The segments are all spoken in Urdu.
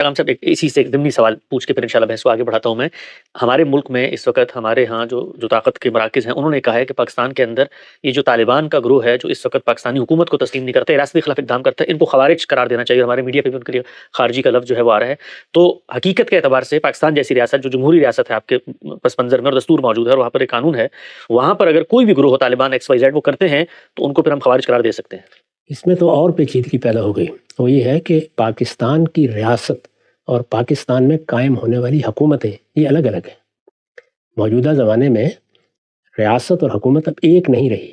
کلام صاحب اسی سے ایک ضمنی سوال پوچھ کے پھر انشاءاللہ بحث کو آگے بڑھاتا ہوں میں. ہمارے ملک میں اس وقت ہمارے ہاں جو طاقت کے مراکز ہیں انہوں نے کہا ہے کہ پاکستان کے اندر یہ جو طالبان کا گروہ ہے جو اس وقت پاکستانی حکومت کو تسلیم نہیں کرتے، ریاست کے خلاف اقدام کرتا ہے، ان کو خوارج قرار دینا چاہیے. ہمارے میڈیا پہ بھی ان کے لیے خارجی کا لفظ جو ہے وہ آ رہا ہے. تو حقیقت کے اعتبار سے پاکستان جیسی ریاست جو جمہوری ریاست ہے آپ کے پس منظر میں اور دستور موجود ہے اور وہاں پر ایک قانون ہے، وہاں پر اگر کوئی بھی گروہ طالبان ایکس وائی زیڈ وہ کرتے ہیں تو ان کو پھر ہم خوارج قرار دے سکتے ہیں. اس میں تو اور پیچیدگی پیدا ہو گئی. وہ یہ ہے کہ پاکستان کی ریاست اور پاکستان میں قائم ہونے والی حکومتیں یہ الگ الگ ہیں. موجودہ زمانے میں ریاست اور حکومت اب ایک نہیں رہی.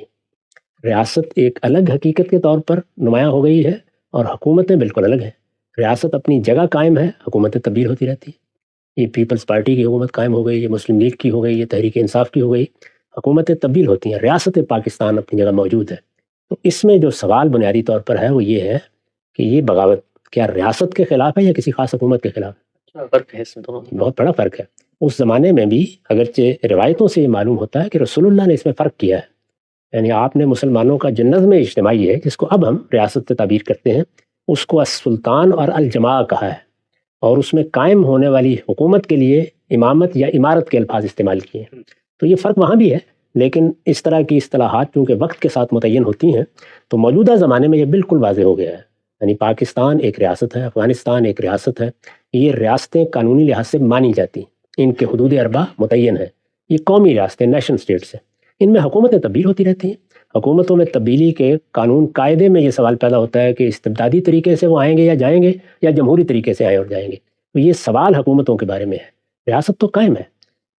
ریاست ایک الگ حقیقت کے طور پر نمایاں ہو گئی ہے اور حکومتیں بالکل الگ ہیں. ریاست اپنی جگہ قائم ہے، حکومتیں تبدیل ہوتی رہتی ہیں. یہ پیپلز پارٹی کی حکومت قائم ہو گئی، یہ مسلم لیگ کی ہو گئی، یہ تحریک انصاف کی ہو گئی. حکومتیں تبدیل ہوتی ہیں، ریاست پاکستان اپنی جگہ موجود ہے. تو اس میں جو سوال بنیادی طور پر ہے وہ یہ ہے کہ یہ بغاوت کیا ریاست کے خلاف ہے یا کسی خاص حکومت کے خلاف ہے؟ فرق ہے اس میں دونوں. بہت بڑا فرق ہے. اس زمانے میں بھی اگرچہ روایتوں سے یہ معلوم ہوتا ہے کہ رسول اللہ نے اس میں فرق کیا ہے. یعنی آپ نے مسلمانوں کا جو نظم اجتماعی ہے جس کو اب ہم ریاست سے تعبیر کرتے ہیں اس کو السلطان اور الجماع کہا ہے، اور اس میں قائم ہونے والی حکومت کے لیے امامت یا امارت کے الفاظ استعمال کیے ہیں. تو یہ فرق وہاں بھی ہے، لیکن اس طرح کی اصطلاحات چونکہ وقت کے ساتھ متعین ہوتی ہیں تو موجودہ زمانے میں یہ بالکل واضح ہو گیا ہے. یعنی پاکستان ایک ریاست ہے، افغانستان ایک ریاست ہے. یہ ریاستیں قانونی لحاظ سے مانی جاتی ہیں، ان کے حدود اربع متعین ہیں. یہ قومی ریاستیں، نیشن اسٹیٹس ہیں. ان میں حکومتیں تبدیل ہوتی رہتی ہیں. حکومتوں میں تبدیلی کے قانون قاعدے میں یہ سوال پیدا ہوتا ہے کہ استبدادی طریقے سے وہ آئیں گے یا جائیں گے یا جمہوری طریقے سے آئیں اور جائیں گے. تو یہ سوال حکومتوں کے بارے میں ہے. ریاست تو قائم ہے.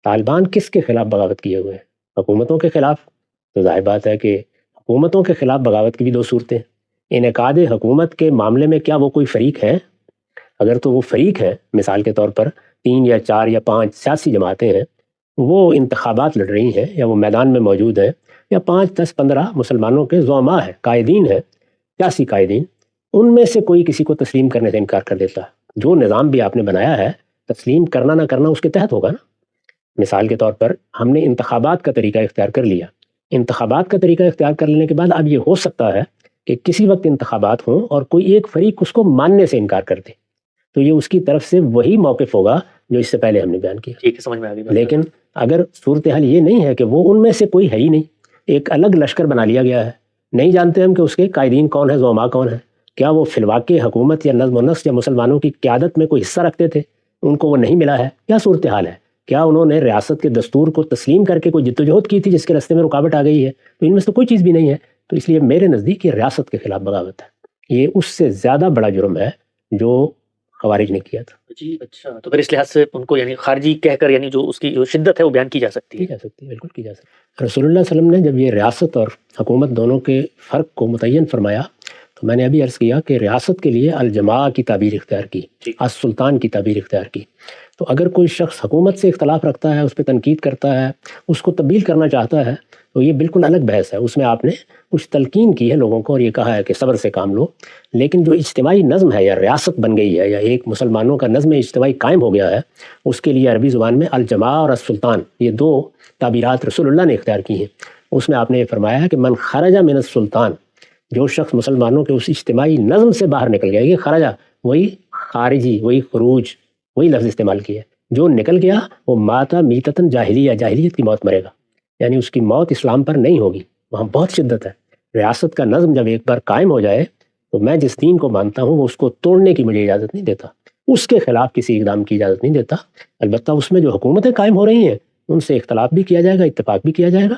طالبان کس کے خلاف بغاوت کیے ہوئے ہیں؟ حکومتوں کے خلاف. تو ظاہر بات ہے کہ حکومتوں کے خلاف بغاوت کی بھی دو صورتیں ہیں. انعقاد حکومت کے معاملے میں کیا وہ کوئی فریق ہے؟ اگر تو وہ فریق ہے، مثال کے طور پر 3 یا 4 یا 5 سیاسی جماعتیں ہیں، وہ انتخابات لڑ رہی ہیں یا وہ میدان میں موجود ہیں، یا 5 10 15 مسلمانوں کے زعماء ہیں، قائدین ہیں، سیاسی قائدین، ان میں سے کوئی کسی کو تسلیم کرنے سے انکار کر دیتا ہے. جو نظام بھی آپ نے بنایا ہے تسلیم کرنا نہ کرنا اس کے تحت ہوگا نا. مثال کے طور پر ہم نے انتخابات کا طریقہ اختیار کر لیا. انتخابات کا طریقہ اختیار کر لینے کے بعد اب یہ ہو سکتا ہے کہ کسی وقت انتخابات ہوں اور کوئی ایک فریق اس کو ماننے سے انکار کر دے، تو یہ اس کی طرف سے وہی موقف ہوگا جو اس سے پہلے ہم نے بیان کیا. ٹھیک ہے، سمجھ میں آ گئی. لیکن اگر صورتحال یہ نہیں ہے کہ وہ ان میں سے کوئی ہے ہی نہیں، ایک الگ لشکر بنا لیا گیا ہے، نہیں جانتے ہم کہ اس کے قائدین کون ہیں، زعماء کون ہیں، کیا وہ فی الواقع حکومت یا نظم و نسق یا مسلمانوں کی قیادت میں کوئی حصہ رکھتے تھے، ان کو وہ نہیں ملا ہے، کیا صورتحال ہے، کیا انہوں نے ریاست کے دستور کو تسلیم کر کے کوئی جدوجہد کی تھی جس کے راستے میں رکاوٹ آ گئی ہے؟ تو ان میں سے کوئی چیز بھی نہیں ہے. تو اس لیے میرے نزدیک یہ ریاست کے خلاف بغاوت ہے. یہ اس سے زیادہ بڑا جرم ہے جو خوارج نے کیا تھا. جی اچھا، تو پھر اس لحاظ سے ان کو یعنی خارجی کہہ کر یعنی جو اس کی جو شدت ہے وہ بیان کی جا سکتی ہے. کی جا سکتی ہے، بالکل کی جا سکتی ہے. رسول اللہ صلی اللہ علیہ وسلم نے جب یہ ریاست اور حکومت دونوں کے فرق کو متعین فرمایا تو میں نے ابھی عرض کیا کہ ریاست کے لیے الجماع کی تعبیر اختیار کی، السلطان کی تعبیر اختیار کی. تو اگر کوئی شخص حکومت سے اختلاف رکھتا ہے، اس پہ تنقید کرتا ہے، اس کو تبدیل کرنا چاہتا ہے، تو یہ بالکل الگ بحث ہے. اس میں آپ نے کچھ تلقین کی ہے لوگوں کو اور یہ کہا ہے کہ صبر سے کام لو. لیکن جو اجتماعی نظم ہے یا ریاست بن گئی ہے یا ایک مسلمانوں کا نظم اجتماعی قائم ہو گیا ہے، اس کے لیے عربی زبان میں الجماع اور السلطان یہ دو تعبیرات رسول اللہ نے اختیار کی ہیں. اس میں آپ نے یہ فرمایا ہے کہ من خرج من السلطان، جو شخص مسلمانوں کے اس اجتماعی نظم سے باہر نکل گیا، یہ خرجہ وہی خارجی، وہی خروج، وہی لفظ استعمال کیا ہے. جو نکل گیا وہ ماتا میتتن جاہلیہ، جاہلیت کی موت مرے گا، یعنی اس کی موت اسلام پر نہیں ہوگی. وہاں بہت شدت ہے. ریاست کا نظم جب ایک بار قائم ہو جائے تو میں جس دین کو مانتا ہوں وہ اس کو توڑنے کی مجھے اجازت نہیں دیتا، اس کے خلاف کسی اقدام کی اجازت نہیں دیتا. البتہ اس میں جو حکومتیں قائم ہو رہی ہیں ان سے اختلاف بھی کیا جائے گا، اتفاق بھی کیا جائے گا،